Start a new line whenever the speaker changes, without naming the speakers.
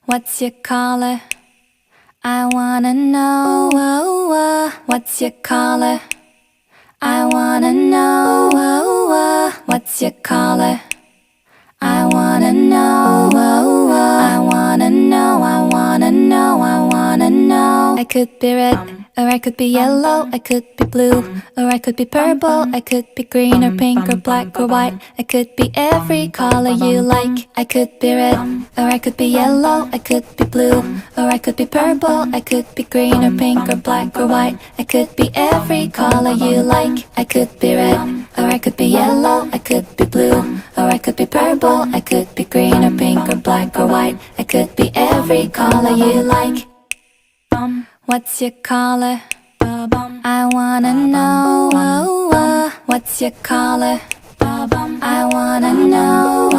What's your color? I wanna know. What's your color? I wanna know. What's your color? I wanna know. I wanna know. I wanna know. I wanna know. I could be red, or I could be yellow. I could be blue, or I could be purple. I could be green or pink or black or white. I could be every color you like. I could be red, or I could be yellow. I could be blue, or I could be purple. I could be green or pink or black or white. I could be every color you like. I could be red, or I could be yellow. I could be blue, or I could be purple. I could be green or pink or black or white. I could be every color you like. What's your color? I wanna know. What's your color? I wanna know.